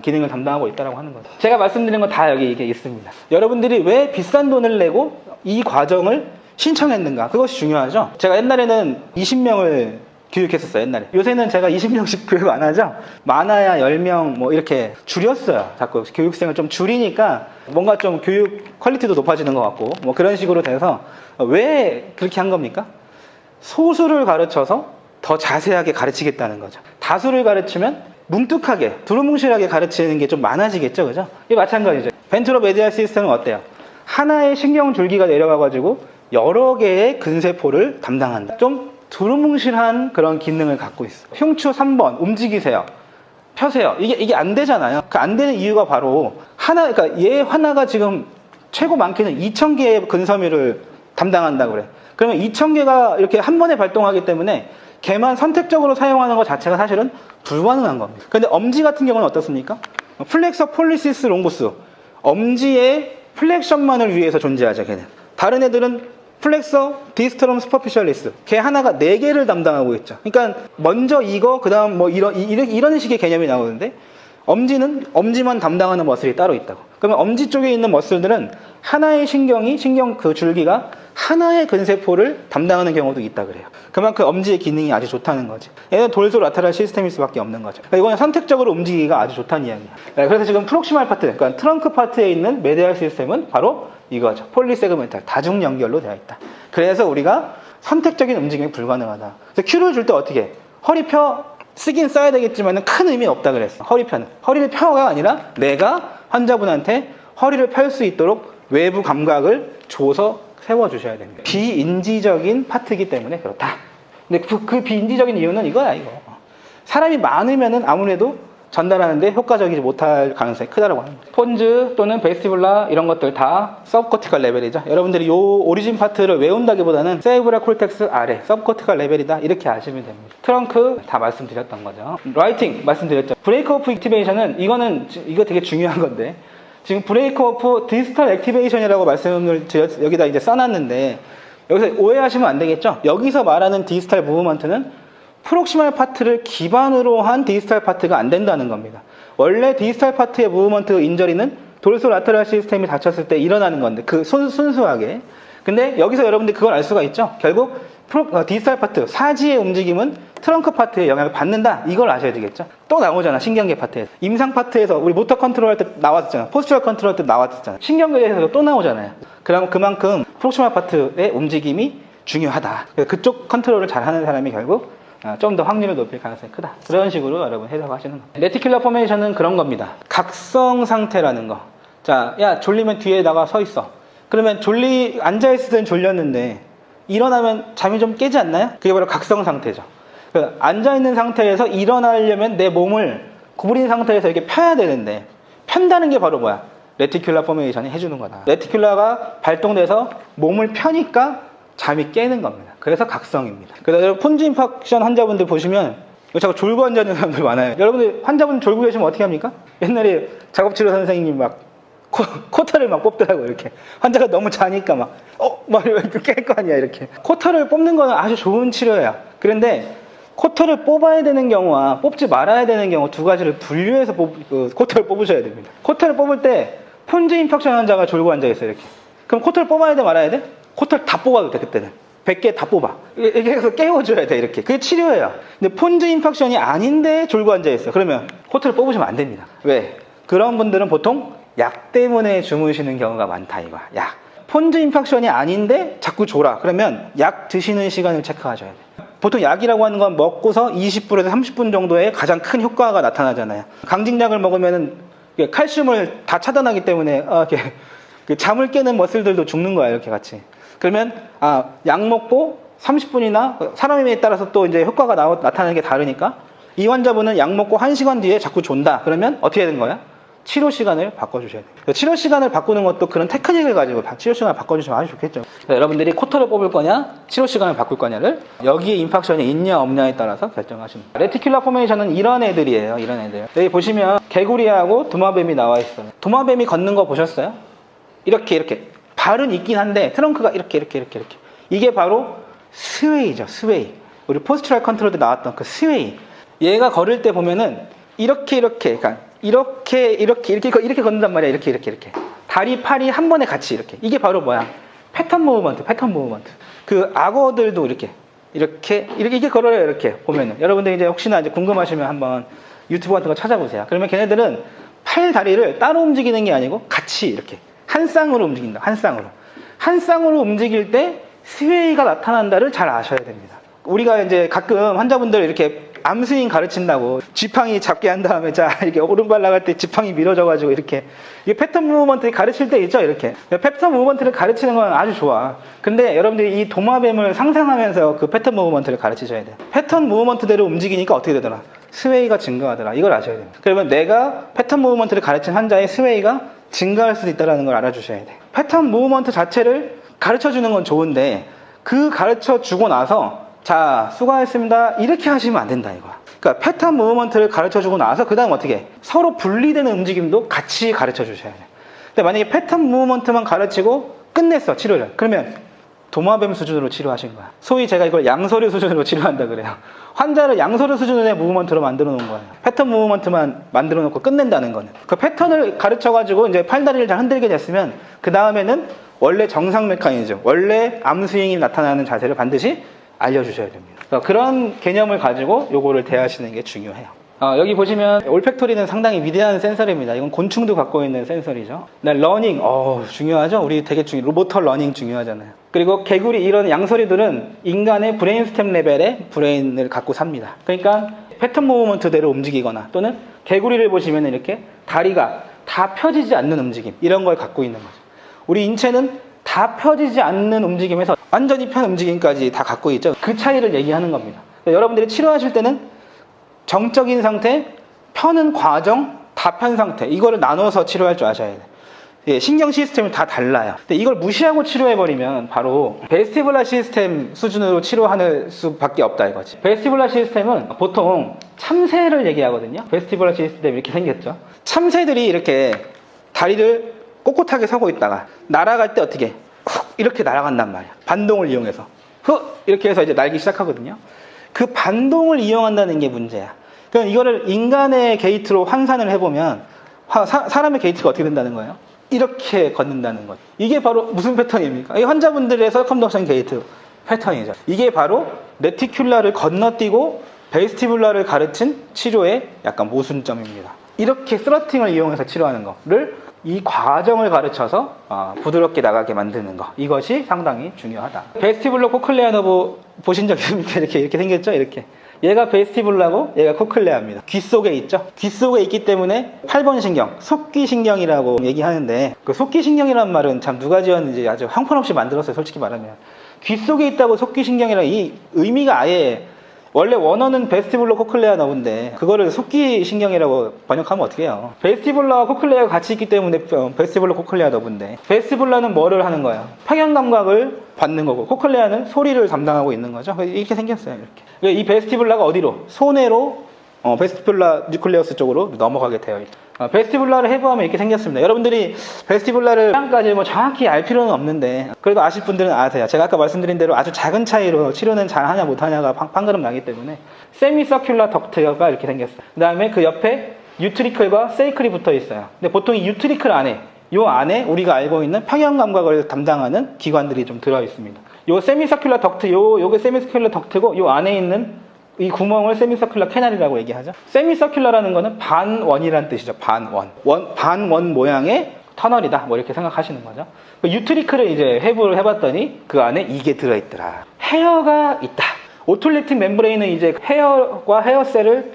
기능을 담당하고 있다고 하는 거죠. 제가 말씀드린 건 다 여기 이게 있습니다. 여러분들이 왜 비싼 돈을 내고 이 과정을 신청했는가? 그것이 중요하죠. 제가 옛날에는 20명을 교육했었어요. 옛날에. 요새는 제가 20명씩 교육 안 하죠. 많아야 10명 뭐 이렇게 줄였어요. 자꾸 교육생을 좀 줄이니까 뭔가 좀 교육 퀄리티도 높아지는 것 같고 뭐 그런 식으로 돼서 왜 그렇게 한 겁니까? 소수를 가르쳐서 더 자세하게 가르치겠다는 거죠. 다수를 가르치면 뭉툭하게 두루뭉실하게 가르치는 게 좀 많아지겠죠. 그죠? 이게 마찬가지죠. 벤트로 메디알 시스템은 어때요? 하나의 신경줄기가 내려가가지고 여러 개의 근세포를 담당한다. 좀 두루뭉실한 그런 기능을 갖고 있어. 흉추 3번 움직이세요. 펴세요. 이게 안 되잖아요. 그 안 되는 이유가 바로 그러니까 얘 하나가 지금 최고 많게는 2000개의 근섬유를 담당한다고 그래. 그러면 2000개가 이렇게 한 번에 발동하기 때문에 걔만 선택적으로 사용하는 것 자체가 사실은 불가능한 겁니다. 근데 엄지 같은 경우는 어떻습니까? 플렉서 폴리시스 롱구스, 엄지의 플렉션만을 위해서 존재하죠. 걔는. 다른 애들은 플렉서 디스트럼 스퍼피셜리스, 걔 하나가 4개를 담당하고 있죠. 그러니까 먼저 이거, 그 다음 뭐 이런 식의 개념이 나오는데, 엄지는 엄지만 담당하는 머슬이 따로 있다고. 그러면 엄지 쪽에 있는 머슬들은 하나의 신경 그 줄기가 하나의 근세포를 담당하는 경우도 있다 그래요. 그만큼 엄지의 기능이 아주 좋다는 거지. 얘는 돌소 라테랄 시스템일 수밖에 없는 거죠. 그러니까 이거는 선택적으로 움직이기가 아주 좋다는 이야기야. 그래서 지금 프록시말 파트, 그러니까 트렁크 파트에 있는 메디알 시스템은 바로 이거죠. 폴리세그멘탈, 다중 연결로 되어 있다. 그래서 우리가 선택적인 움직임이 불가능하다. 그래서 큐를 줄 때 어떻게 해? 허리 펴 쓰긴 써야 되겠지만 큰 의미는 없다 그랬어. 허리 펴는. 허리를 펴가 아니라 내가 환자분한테 허리를 펼 수 있도록 외부 감각을 줘서 세워주셔야 됩니다. 비인지적인 파트이기 때문에 그렇다. 근데 그 비인지적인 이유는 이거야, 이거. 사람이 많으면은 아무래도 전달하는데 효과적이지 못할 가능성이 크다라고 합니다. 폰즈 또는 베스티불라 이런 것들 다 서브코티컬 레벨이죠. 여러분들이 요 오리진 파트를 외운다기보다는 세레브랄 콜텍스 아래 서브코티컬 레벨이다 이렇게 아시면 됩니다. 트렁크 다 말씀드렸던 거죠. 라이팅 말씀드렸죠. 브레이크 오프 액티베이션은 이거 되게 중요한 건데 지금 브레이크 오프 디지털 액티베이션이라고 말씀을 여기다 이제 써놨는데 여기서 오해하시면 안 되겠죠. 여기서 말하는 디지털 무브먼트는 프록시말 파트를 기반으로 한 디지털 파트가 안 된다는 겁니다. 원래 디지털 파트의 무브먼트 인저리는 돌소 라테랄 시스템이 다쳤을 때 일어나는 건데 그 순수하게. 근데 여기서 여러분들이 그걸 알 수가 있죠. 결국 디지털 파트, 사지의 움직임은 트렁크 파트에 영향을 받는다. 이걸 아셔야 되겠죠. 또 나오잖아, 신경계 파트에서. 임상 파트에서 우리 모터 컨트롤 할 때 나왔었잖아. 포스처럴 컨트롤 할 때 나왔었잖아. 신경계에서도 또 나오잖아요. 그럼 그만큼 프록시말 파트의 움직임이 중요하다. 그쪽 컨트롤을 잘하는 사람이 결국 좀 더 확률을 높일 가능성이 크다. 그런 식으로 여러분 해석하시는 거예요. 레티큘러 포메이션은 그런 겁니다. 각성 상태라는 거. 자, 야 졸리면 뒤에다가 서 있어. 그러면 앉아있을 땐 졸렸는데 일어나면 잠이 좀 깨지 않나요? 그게 바로 각성 상태죠. 앉아있는 상태에서 일어나려면 내 몸을 구부린 상태에서 이렇게 펴야 되는데 편다는 게 바로 뭐야? 레티큘러 포메이션이 해주는 거다. 레티큘러가 발동돼서 몸을 펴니까 잠이 깨는 겁니다. 그래서 각성입니다. 그래서 폰즈 임팍션 환자분들 보시면 자꾸 졸고 앉아있는 사람들 많아요. 여러분들 환자분 졸고 계시면 어떻게 합니까? 옛날에 작업치료 선생님이 막 코털을 막 뽑더라고요. 이렇게 환자가 너무 자니까 막 이렇게 깰 거 아니야. 이렇게 코털을 뽑는 거는 아주 좋은 치료예요. 그런데 코털을 뽑아야 되는 경우와 뽑지 말아야 되는 경우 두 가지를 분류해서 코털을 뽑으셔야 됩니다. 코털을 뽑을 때 폰즈 임팍션 환자가 졸고 앉아있어요. 이렇게. 그럼 코털을 뽑아야 돼 말아야 돼? 코털 다 뽑아도 돼. 그때는 100개 다 뽑아. 이렇게 해서 깨워줘야 돼. 이렇게. 그게 치료예요. 근데 폰즈 임팍션이 아닌데 졸고 앉아있어요. 그러면 코털을 뽑으시면 안 됩니다. 왜? 그런 분들은 보통 약 때문에 주무시는 경우가 많다 이거야. 약. 폰즈 임팍션이 아닌데 자꾸 졸아. 그러면 약 드시는 시간을 체크하셔야 돼. 보통 약이라고 하는 건 먹고서 20분에서 30분 정도에 가장 큰 효과가 나타나잖아요. 강직약을 먹으면 칼슘을 다 차단하기 때문에 잠을 깨는 머슬들도 죽는 거야. 이렇게 같이. 그러면 약 먹고 30분이나 사람에 따라서 또 이제 효과가 나타나는 게 다르니까 이 환자분은 약 먹고 1시간 뒤에 자꾸 존다. 그러면 어떻게 되는 거야? 치료 시간을 바꿔주셔야 돼요. 치료 시간을 바꾸는 것도 그런 테크닉을 가지고 치료 시간을 바꿔주시면 아주 좋겠죠. 여러분들이 코털을 뽑을 거냐, 치료 시간을 바꿀 거냐를 여기에 임팍션이 있냐 없냐에 따라서 결정하십니다. 레티큘러 포메이션은 이런 애들이에요. 이런 애들. 여기 보시면 개구리하고 도마뱀이 나와 있어요. 도마뱀이 걷는 거 보셨어요? 이렇게. 발은 있긴 한데 트렁크가 이렇게. 이게 바로 스웨이죠. 스웨이. 우리 포스처럴 컨트롤 때 나왔던 그 스웨이. 얘가 걸을 때 보면은 이렇게 걷는단 말이야. 이렇게. 다리, 팔이 한 번에 같이 이렇게. 이게 바로 뭐야? 패턴 무브먼트. 그 악어들도 이렇게 걸어요. 이렇게 보면은. 여러분들 이제 혹시나 이제 궁금하시면 한번 유튜브 같은 거 찾아보세요. 그러면 걔네들은 팔, 다리를 따로 움직이는 게 아니고 같이 이렇게. 한 쌍으로 움직인다. 한 쌍으로 움직일 때 스웨이가 나타난다를 잘 아셔야 됩니다. 우리가 이제 가끔 환자분들 이렇게 암스윙 가르친다고 지팡이 잡게 한 다음에 이렇게 오른발 나갈 때 지팡이 밀어져가지고 이게 패턴 무브먼트 가르칠 때 있죠. 이렇게 패턴 무브먼트를 가르치는 건 아주 좋아. 근데 여러분들이 이 도마뱀을 상상하면서 그 패턴 무브먼트를 가르치셔야 돼요. 패턴 무브먼트대로 움직이니까 어떻게 되더라? 스웨이가 증가하더라. 이걸 아셔야 돼요. 그러면 내가 패턴 무브먼트를 가르친 환자의 스웨이가 증가할 수도 있다는 걸 알아주셔야 돼요. 패턴 무브먼트 자체를 가르쳐 주는 건 좋은데 그 가르쳐 주고 나서 자 수고하셨습니다 이렇게 하시면 안 된다 이거야. 그러니까 패턴 무브먼트를 가르쳐 주고 나서 그 다음 어떻게 서로 분리되는 움직임도 같이 가르쳐 주셔야 돼. 근데 만약에 패턴 무브먼트만 가르치고 끝냈어 치료를. 그러면 도마뱀 수준으로 치료하신 거야. 소위 제가 이걸 양서류 수준으로 치료한다 그래요. 환자를 양서류 수준의 무브먼트로 만들어 놓은 거예요. 패턴 무브먼트만 만들어 놓고 끝낸다는 거는. 그 패턴을 가르쳐 가지고 이제 팔다리를 잘 흔들게 됐으면 그 다음에는 원래 정상 메커니즘, 원래 암 스윙이 나타나는 자세를 반드시 알려주셔야 됩니다. 그런 개념을 가지고 요거를 대하시는 게 중요해요. 여기 보시면 올팩토리는 상당히 위대한 센서입니다. 이건 곤충도 갖고 있는 센서리죠. 러닝, 중요하죠. 우리 되게 로보터 러닝 중요하잖아요. 그리고 개구리 이런 양서리들은 인간의 브레인스템 레벨의 브레인을 갖고 삽니다. 그러니까 패턴 무브먼트대로 움직이거나 또는 개구리를 보시면 이렇게 다리가 다 펴지지 않는 움직임 이런 걸 갖고 있는 거죠. 우리 인체는 다 펴지지 않는 움직임에서 완전히 편 움직임까지 다 갖고 있죠. 그 차이를 얘기하는 겁니다. 여러분들이 치료하실 때는 정적인 상태, 펴는 과정, 다 편 상태 이거를 나눠서 치료할 줄 아셔야 돼요. 신경 시스템이 다 달라요. 근데 이걸 무시하고 치료해버리면 바로 베스티불라 시스템 수준으로 치료하는 수밖에 없다 이거지. 베스티불라 시스템은 보통 참새를 얘기하거든요. 베스티불라 시스템 이렇게 생겼죠. 참새들이 이렇게 다리를 꼿꼿하게 서고 있다가 날아갈 때 어떻게 훅 이렇게 날아간단 말이야. 반동을 이용해서 훅 이렇게 해서 이제 날기 시작하거든요. 그 반동을 이용한다는 게 문제야. 그럼 이거를 인간의 게이트로 환산을 해보면 사람의 게이트가 어떻게 된다는 거예요? 이렇게 걷는다는 거죠. 이게 바로 무슨 패턴입니까? 이 환자분들의 서컴덕션 게이트 패턴이죠. 이게 바로 레티큘라를 건너뛰고 베스티뷸라를 가르친 치료의 약간 모순점입니다. 이렇게 스러팅을 이용해서 치료하는 거를 이 과정을 가르쳐서 부드럽게 나가게 만드는 거, 이것이 상당히 중요하다. 베스티뷸러 코클레아 너브 보신 적 있습니까? 이렇게 생겼죠? 이렇게. 얘가 베스티뷸라고 얘가 코클레아입니다. 귀 속에 있죠? 귀 속에 있기 때문에 8번 신경, 속귀신경이라고 얘기하는데 그 속귀신경이라는 말은 참 누가 지었는지 아주 형편없이 만들었어요. 솔직히 말하면. 귀 속에 있다고 속귀신경이라는 이 의미가 아예 원래 원어는 베스티뷸러 코클레아 너브인데 그거를 속귀신경이라고 번역하면 어떻게 해요? 베스티뷸러와 코클레아가 같이 있기 때문에 베스티뷸러 코클레아 너브인데 베스티뷸러는 뭐를 하는 거예요? 평형감각을 받는 거고 코클레아는 소리를 담당하고 있는 거죠. 이렇게 생겼어요. 이렇게. 이 베스티뷸러가 어디로? 손해로 베스티뷸라 뉴클레우스 쪽으로 넘어가게 되어 있죠. 베스티뷸라를 해부하면 이렇게 생겼습니다. 여러분들이 베스티뷸라를 까지 정확히 알 필요는 없는데 그래도 아실 분들은 아세요. 제가 아까 말씀드린 대로 아주 작은 차이로 치료는 잘하냐 못하냐가 판가름 나기 때문에 세미서큘라 덕트가 이렇게 생겼어요. 그 다음에 그 옆에 유트리클과 세이클이 붙어 있어요. 근데 보통 이 유트리클 안에 요 안에 우리가 알고 있는 평형감각을 담당하는 기관들이 좀 들어 있습니다. 요 세미서큘라 덕트, 요게 세미서큘라 덕트고 요 안에 있는 이 구멍을 세미서큘라 캐널이라고 얘기하죠. 세미서큘라라는 거는 반원이라는 뜻이죠. 반원 모양의 터널이다. 뭐 이렇게 생각하시는 거죠. 유트리클을 이제 해부를 해봤더니 그 안에 이게 들어있더라. 헤어가 있다. 오톨리틱 멤브레인은 이제 헤어과 헤어셀을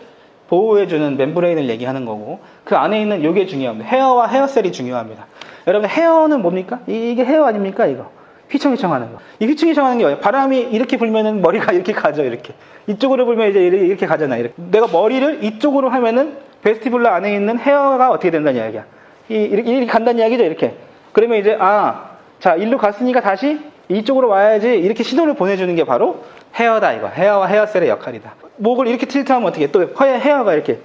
보호해주는 멤브레인을 얘기하는 거고 그 안에 있는 요게 중요합니다. 헤어와 헤어셀이 중요합니다. 여러분 헤어는 뭡니까? 이게 헤어 아닙니까? 이거. 휘청휘청하는 거. 이 휘청휘청하는 게 바람이 이렇게 불면은 머리가 이렇게 가죠. 이렇게 이쪽으로 불면 이제 이렇게 가잖아. 이렇게 내가 머리를 이쪽으로 하면은 베스티뷸라 안에 있는 헤어가 어떻게 된다는 이야기야. 이렇게 간다는 이야기죠. 이렇게. 그러면 이제 자 일로 갔으니까 다시 이쪽으로 와야지 이렇게 신호를 보내주는 게 바로 헤어다 이거. 헤어와 헤어셀의 역할이다. 목을 이렇게 틸트하면 어떻게 또 헤어가 이렇게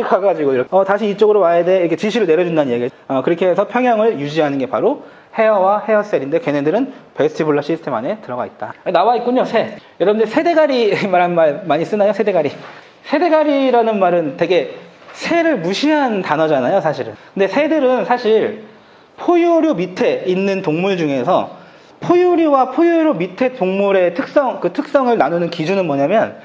가가지고 이렇게 다시 이쪽으로 와야 돼 이렇게 지시를 내려준다는 얘기죠. 그렇게 해서 평형을 유지하는 게 바로 헤어와 헤어셀인데 걔네들은 베스티뷸라 시스템 안에 들어가 있다. 나와 있군요. 새. 여러분들 새대가리 말한 말 많이 쓰나요? 새대가리. 새대가리라는 말은 되게 새를 무시한 단어잖아요. 사실은. 근데 새들은 사실 포유류 밑에 있는 동물 중에서 포유류와 포유류 밑에 동물의 특성을 나누는 기준은 뭐냐면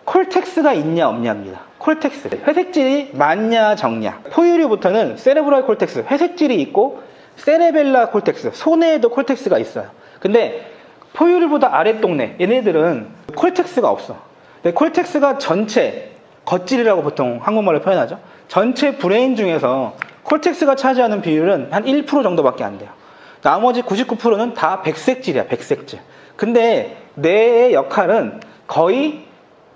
콜텍스가 있냐 없냐입니다. 콜텍스. 회색질이 많냐 적냐. 포유류부터는 세레브랄 콜텍스, 회색질이 있고 세레벨라 콜텍스, 손에도 콜텍스가 있어요. 근데 포유류보다 아랫동네 얘네들은 콜텍스가 없어. 근데 콜텍스가 전체 겉질이라고 보통 한국말로 표현하죠. 전체 브레인 중에서 콜텍스가 차지하는 비율은 한 1% 정도밖에 안 돼요. 나머지 99%는 다 백색질이야. 백색질. 근데 뇌의 역할은 거의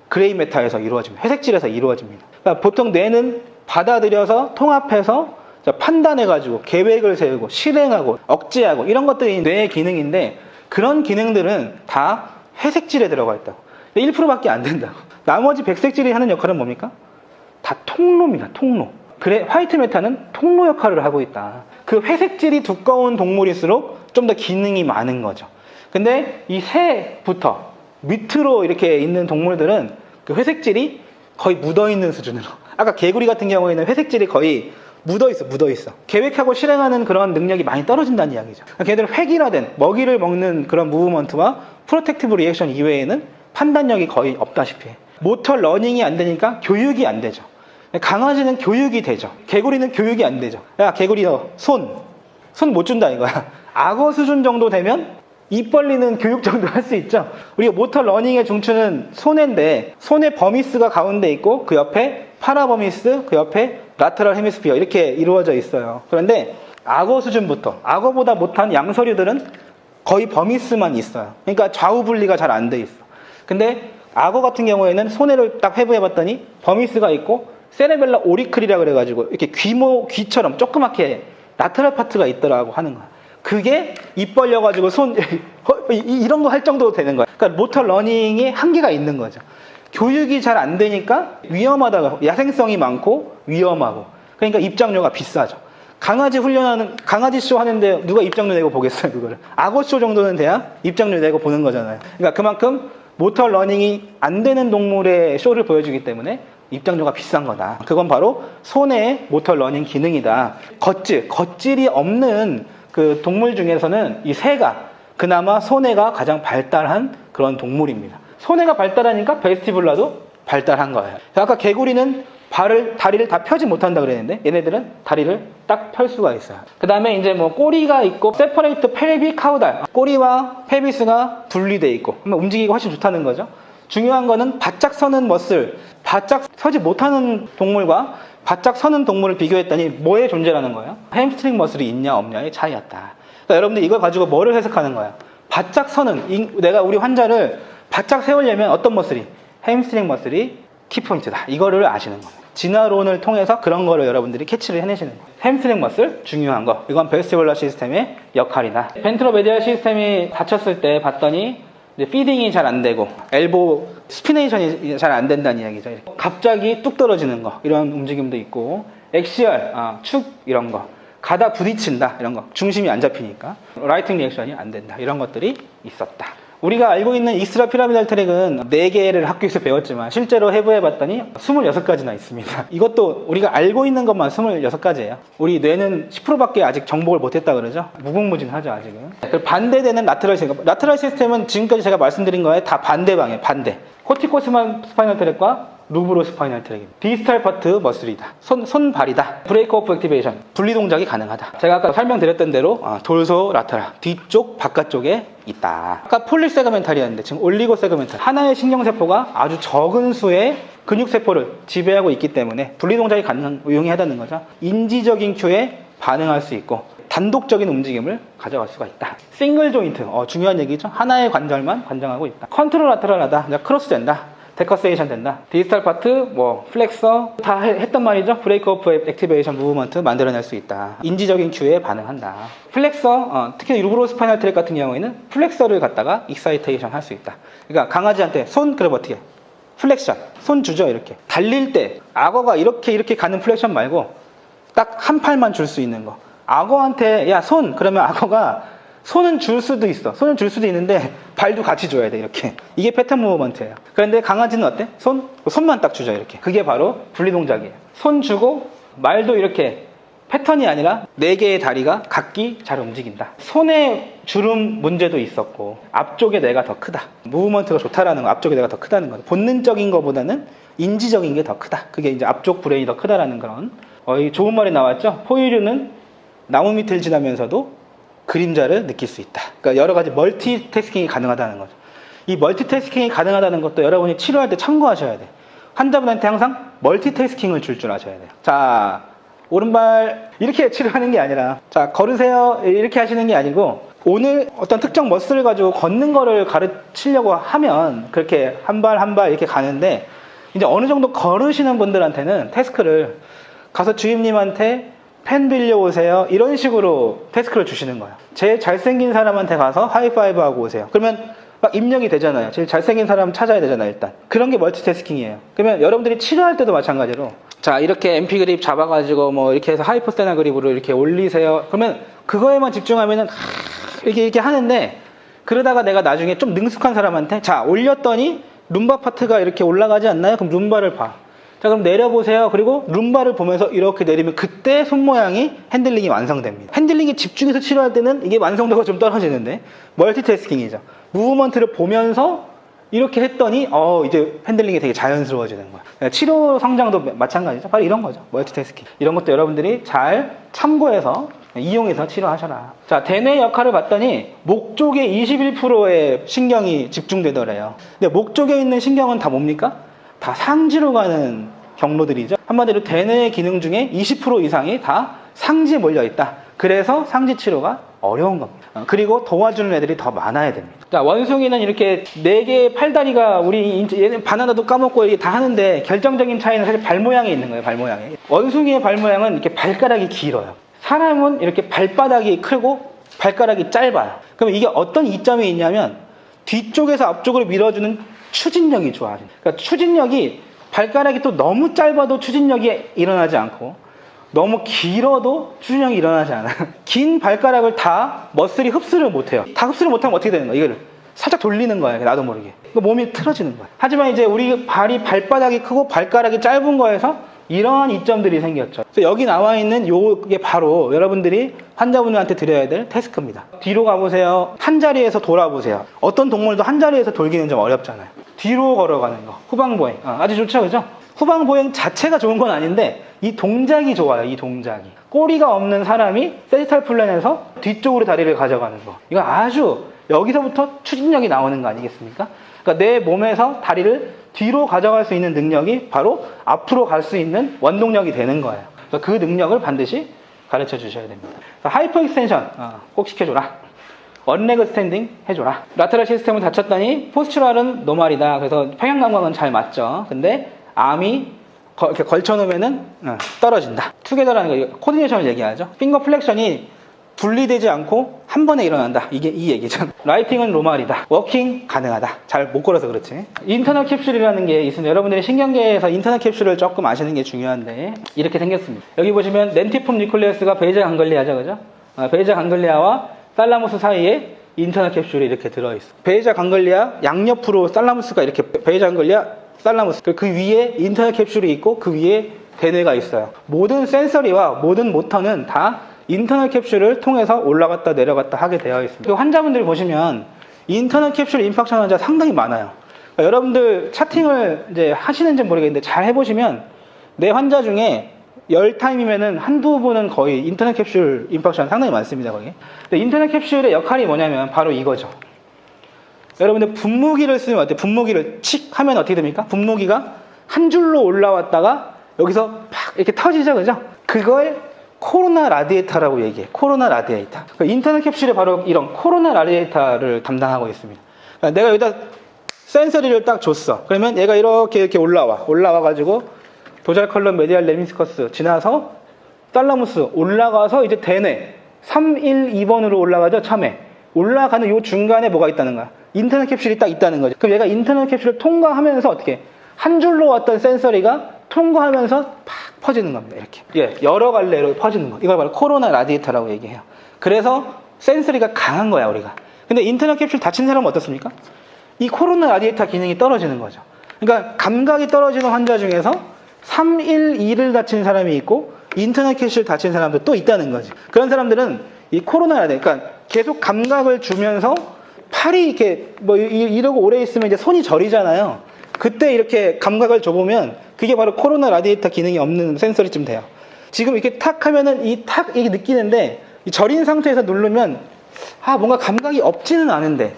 그레이 매터에서 이루어집니다. 회색질에서 이루어집니다. 그러니까 보통 뇌는 받아들여서 통합해서 판단해가지고 계획을 세우고 실행하고 억제하고 이런 것들이 뇌의 기능인데 그런 기능들은 다 회색질에 들어가 있다고. 1%밖에 안 된다고. 나머지 백색질이 하는 역할은 뭡니까? 다 통로입니다. 통로. 그래, 화이트 메탈은 통로 역할을 하고 있다. 그 회색질이 두꺼운 동물일수록 좀 더 기능이 많은 거죠. 근데 이 새부터 밑으로 이렇게 있는 동물들은 그 회색질이 거의 묻어있는 수준으로. 아까 개구리 같은 경우에는 회색질이 거의 묻어있어. 계획하고 실행하는 그런 능력이 많이 떨어진다는 이야기죠. 걔들은 획일화된 먹이를 먹는 그런 무브먼트와 프로텍티브 리액션 이외에는 판단력이 거의 없다시피 해. 모터 러닝이 안 되니까 교육이 안 되죠. 강아지는 교육이 되죠. 개구리는 교육이 안 되죠. 야, 개구리 너 손 못 준다 이거야. 악어 수준 정도 되면 입 벌리는 교육 정도 할 수 있죠. 우리가 모터 러닝의 중추는 손해인데, 손의 버미스가 가운데 있고 그 옆에 파라버미스, 그 옆에 라테럴 헤미스피어 이렇게 이루어져 있어요. 그런데 악어 수준부터, 악어보다 못한 양서류들은 거의 버미스만 있어요. 그러니까 좌우 분리가 잘 안 돼 있어. 근데 악어 같은 경우에는 손해를 딱 해부해봤더니 버미스가 있고 세레벨라 오리클이라 그래가지고 이렇게 귀처럼 조그맣게 라테럴 파트가 있더라고 하는 거야. 그게 입 벌려가지고 이런 거 할 정도로 되는 거야. 그러니까 모터 러닝이 한계가 있는 거죠. 교육이 잘 안 되니까 위험하다고, 야생성이 많고 위험하고, 그러니까 입장료가 비싸죠. 강아지 쇼 하는데 누가 입장료 내고 보겠어요, 그거를. 악어 쇼 정도는 돼야 입장료 내고 보는 거잖아요. 그러니까 그만큼 모터 러닝이 안 되는 동물의 쇼를 보여주기 때문에 입장료가 비싼 거다. 그건 바로 손의 모터 러닝 기능이다. 겉질이 없는 그 동물 중에서는 이 새가 그나마 손해가 가장 발달한 그런 동물입니다. 손해가 발달하니까 베스티뷸라도 발달한 거예요. 아까 개구리는 다리를 다 펴지 못한다 그랬는데 얘네들은 다리를 딱 펼 수가 있어요. 그 다음에 이제 뭐 꼬리가 있고 세퍼레이트 펠비 카우달, 꼬리와 펠비스가 분리돼 있고 그러면 움직이기가 훨씬 좋다는 거죠. 중요한 거는 바짝 서는 머슬, 바짝 서지 못하는 동물과 바짝 서는 동물을 비교했더니 뭐의 존재라는 거예요? 햄스트링 머슬이 있냐 없냐의 차이였다. 그러니까 여러분들 이걸 가지고 뭐를 해석하는 거야? 바짝 서는, 내가 우리 환자를 바짝 세우려면 어떤 머슬이? 햄스트링 머슬이 키포인트다. 이거를 아시는 겁니다. 진화론을 통해서 그런 거를 여러분들이 캐치를 해내시는 거예요. 햄스트링 머슬 중요한 거. 이건 베스티뷸러 시스템의 역할이다. 벤트로메디얼 시스템이 다쳤을 때 봤더니 피딩이 잘 안 되고 엘보 스피네이션이 잘 안 된다는 이야기죠. 갑자기 뚝 떨어지는 거 이런 움직임도 있고 엑시얼 축 이런 거 가다 부딪힌다 이런 거 중심이 안 잡히니까 라이팅 리액션이 안 된다 이런 것들이 있었다. 우리가 알고 있는 익스트라 피라미달 트랙은 4개를 학교에서 배웠지만 실제로 해부해봤더니 26가지나 있습니다. 이것도 우리가 알고 있는 것만 26가지예요. 우리 뇌는 10%밖에 아직 정복을 못했다 그러죠. 무궁무진하죠 아직은. 반대되는 라테럴 시스템은 지금까지 제가 말씀드린 거에 다 반대방이에요. 반대. 코티코 스파이널 트랙과 루브로 스파이널 트랙입니다. 디스탈 파트 머슬이다. 손발이다. 브레이크 오프 액티베이션. 분리 동작이 가능하다. 제가 아까 설명드렸던 대로 돌소 라테럴 뒤쪽 바깥쪽에 있다. 아까 폴리 세그멘탈이었는데 지금 올리고 세그멘탈. 하나의 신경세포가 아주 적은 수의 근육세포를 지배하고 있기 때문에 분리 동작이 용이하다는 거죠. 인지적인 큐에 반응할 수 있고 단독적인 움직임을 가져갈 수가 있다. 싱글 조인트, 중요한 얘기죠. 하나의 관절만 관장하고 있다. 컨트롤 라테럴하다. 크로스 된다. 데커세이션 된다. 디지털 파트, 플렉서 다 했단 말이죠. 브레이크 오프 액티베이션 무브먼트 만들어낼 수 있다. 인지적인 큐에 반응한다. 플렉서, 특히 루브로 스파이널 트랙 같은 경우에는 플렉서를 갖다가 익사이테이션 할 수 있다. 그러니까 강아지한테 그래 어떻게 플렉션, 손 주죠 이렇게. 달릴 때 악어가 이렇게 가는 플렉션 말고 딱 한 팔만 줄 수 있는 거. 악어한테 야 손 그러면 악어가 손은 줄 수도 있어. 손은 줄 수도 있는데 발도 같이 줘야 돼 이렇게. 이게 패턴 무브먼트예요. 그런데 강아지는 어때? 손만 딱 주죠 이렇게. 그게 바로 분리 동작이에요. 손 주고 말도 이렇게 패턴이 아니라 4개의 다리가 각기 잘 움직인다. 손의 주름 문제도 있었고 앞쪽에 뇌가 더 크다. 무브먼트가 좋다라는 거, 앞쪽에 뇌가 더 크다는 거. 본능적인 거보다는 인지적인 게 더 크다. 그게 이제 앞쪽 브레인이 더 크다라는 그런 좋은 말이 나왔죠. 포유류는 나무 밑을 지나면서도 그림자를 느낄 수 있다. 그러니까 여러 가지 멀티태스킹이 가능하다는 거죠. 이 멀티태스킹이 가능하다는 것도 여러분이 치료할 때 참고하셔야 돼요. 환자분한테 항상 멀티태스킹을 줄 아셔야 돼요. 자, 오른발 이렇게 치료하는 게 아니라 자, 걸으세요 이렇게 하시는 게 아니고 오늘 어떤 특정 머슬을 가지고 걷는 거를 가르치려고 하면 그렇게 한 발 한 발 이렇게 가는데 이제 어느 정도 걸으시는 분들한테는 태스크를 가서 주임님한테 펜 빌려오세요. 이런 식으로 태스크를 주시는 거예요. 제일 잘생긴 사람한테 가서 하이파이브 하고 오세요. 그러면 막 입력이 되잖아요. 제일 잘생긴 사람 찾아야 되잖아요, 일단. 그런 게 멀티태스킹이에요. 그러면 여러분들이 치료할 때도 마찬가지로 자, 이렇게 MP 그립 잡아가지고 뭐 이렇게 해서 하이퍼세나 그립으로 이렇게 올리세요. 그러면 그거에만 집중하면은 이렇게 하는데 그러다가 내가 나중에 좀 능숙한 사람한테 자, 올렸더니 룸바 파트가 이렇게 올라가지 않나요? 그럼 룸바를 봐. 자, 그럼 내려보세요. 그리고 룸바를 보면서 이렇게 내리면 그때 손 모양이 핸들링이 완성됩니다. 핸들링에 집중해서 치료할 때는 이게 완성도가 좀 떨어지는데 멀티태스킹이죠. 무브먼트를 보면서 이렇게 했더니 이제 핸들링이 되게 자연스러워지는 거야. 치료 성장도 마찬가지죠. 바로 이런 거죠. 멀티태스킹. 이런 것도 여러분들이 잘 참고해서 이용해서 치료하셔라. 자, 대뇌 역할을 봤더니 목 쪽에 21%의 신경이 집중되더래요. 근데 목 쪽에 있는 신경은 다 뭡니까? 다 상지로 가는 경로들이죠. 한마디로 대뇌의 기능 중에 20% 이상이 다 상지에 몰려 있다. 그래서 상지 치료가 어려운 겁니다. 그리고 도와주는 애들이 더 많아야 됩니다. 자, 원숭이는 이렇게 4개의 팔다리가 우리 얘는 바나나도 까먹고 이게 다 하는데 결정적인 차이는 사실 발 모양에 있는 거예요. 발 모양에. 원숭이의 발 모양은 이렇게 발가락이 길어요. 사람은 이렇게 발바닥이 크고 발가락이 짧아요. 그럼 이게 어떤 이점이 있냐면 뒤쪽에서 앞쪽으로 밀어주는 추진력이 좋아요. 그러니까 추진력이 발가락이 또 너무 짧아도 추진력이 일어나지 않고 너무 길어도 추진력이 일어나지 않아요. 긴 발가락을 다 머슬이 흡수를 못해요. 다 흡수를 못하면 어떻게 되는 거예요? 이거를 살짝 돌리는 거예요. 나도 모르게. 몸이 틀어지는 거예요. 하지만 이제 우리 발이 발바닥이 크고 발가락이 짧은 거에서 이러한 이점들이 생겼죠. 그래서 여기 나와 있는 요게 바로 여러분들이 환자분들한테 드려야 될 태스크입니다. 뒤로 가보세요. 한 자리에서 돌아보세요. 어떤 동물도 한 자리에서 돌기는 좀 어렵잖아요. 뒤로 걸어가는 거. 후방보행. 아주 좋죠, 그죠? 후방보행 자체가 좋은 건 아닌데 이 동작이 좋아요. 이 동작이. 꼬리가 없는 사람이 세지탈 플랜에서 뒤쪽으로 다리를 가져가는 거. 이거 아주 여기서부터 추진력이 나오는 거 아니겠습니까? 그러니까 내 몸에서 다리를 뒤로 가져갈 수 있는 능력이 바로 앞으로 갈 수 있는 원동력이 되는 거예요. 그래서 그 능력을 반드시 가르쳐 주셔야 됩니다. 하이퍼 익스텐션 꼭 시켜줘라. 원레그 스탠딩 해줘라. 라테럴 시스템을 다쳤더니 포스츄럴은 노멀이다. 그래서 평형 감각은 잘 맞죠. 근데 암이 이렇게 걸쳐놓으면은 떨어진다. 투게더라는 거, 코디네이션을 얘기하죠. 핑거 플렉션이 분리되지 않고 한 번에 일어난다. 이게 이 얘기죠. 라이팅은 노멀이다. 워킹 가능하다. 잘 못 걸어서 그렇지. 인터널 캡슐이라는 게 있습니다. 여러분들이 신경계에서 인터널 캡슐을 조금 아시는 게 중요한데 이렇게 생겼습니다. 여기 보시면 렌티폼 뉴클레우스가 베이자 강글리아죠, 그죠? 베이자 강글리아와 살라무스 사이에 인터널 캡슐이 이렇게 들어있어. 베이자 강글리아 양옆으로 살라무스가 이렇게 베이자 강글리아 살라무스 그 위에 인터널 캡슐이 있고 그 위에 대뇌가 있어요. 모든 센서리와 모든 모터는 다 인터널 캡슐을 통해서 올라갔다 내려갔다 하게 되어 있습니다. 환자분들 보시면 인터널 캡슐 임팍션 환자 상당히 많아요. 그러니까 여러분들 차팅을 이제 하시는지 모르겠는데 잘 해보시면 내 환자 중에 10타임이면은 한두 분은 거의 인터널 캡슐 임팍션 상당히 많습니다, 거기. 근데 인터널 캡슐의 역할이 뭐냐면 바로 이거죠. 여러분들 분무기를 쓰면 어때요? 분무기를 칙 하면 어떻게 됩니까? 분무기가 한 줄로 올라왔다가 여기서 팍 이렇게 터지죠, 그죠? 그걸 코로나 라디에이터라고 얘기해. 코로나 라디에이터. 그러니까 인터널 캡슐이 바로 이런 코로나 라디에이터를 담당하고 있습니다. 그러니까 내가 여기다 센서리를 딱 줬어. 그러면 얘가 이렇게 올라와가지고 도잘 컬럼 메디알 레미스커스 지나서 살라무스 올라가서 이제 대뇌 312번으로 올라가죠. 참외 올라가는 요 중간에 뭐가 있다는 거야? 인터널 캡슐이 딱 있다는 거죠. 그럼 얘가 인터널 캡슐을 통과하면서 어떻게 한 줄로 왔던 센서리가 통과하면서 팍 퍼지는 겁니다. 이렇게 여러 갈래로 퍼지는 거. 이걸 바로 코로나 라디에이터라고 얘기해요. 그래서 센서리가 강한 거야, 우리가. 근데 인터널 캡슐 다친 사람은 어떻습니까? 이 코로나 라디에이터 기능이 떨어지는 거죠. 그러니까 감각이 떨어지는 환자 중에서 312를 다친 사람이 있고 인터널 캡슐 다친 사람도 또 있다는 거지. 그런 사람들은 이 코로나 라디에이터, 그러니까 계속 감각을 주면서 팔이 이렇게 뭐 이러고 오래 있으면 이제 손이 저리잖아요. 그때 이렇게 감각을 줘보면 그게 바로 코로나 라디에이터 기능이 없는 센서리쯤 돼요. 지금 이렇게 탁 하면은 이게 느끼는데 이 저린 상태에서 누르면 뭔가 감각이 없지는 않은데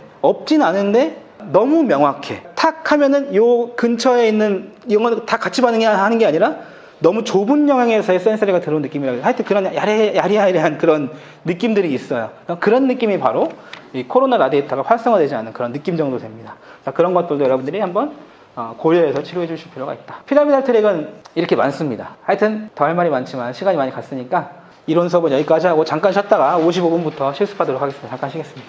너무 명확해. 탁 하면은 요 근처에 있는 이건 다 같이 반응하는 게 아니라 너무 좁은 영역에서의 센서리가 들어온 느낌이라고. 하여튼 그런 야리야리한 그런 느낌들이 있어요. 그런 느낌이 바로 이 코로나 라디에이터가 활성화되지 않은 그런 느낌 정도 됩니다. 자, 그런 것들도 여러분들이 한번 고려해서 치료해 주실 필요가 있다. 피라미달 트랙은 이렇게 많습니다. 하여튼 더 할 말이 많지만 시간이 많이 갔으니까 이론 수업은 여기까지 하고 잠깐 쉬었다가 55분부터 실습하도록 하겠습니다. 잠깐 쉬겠습니다.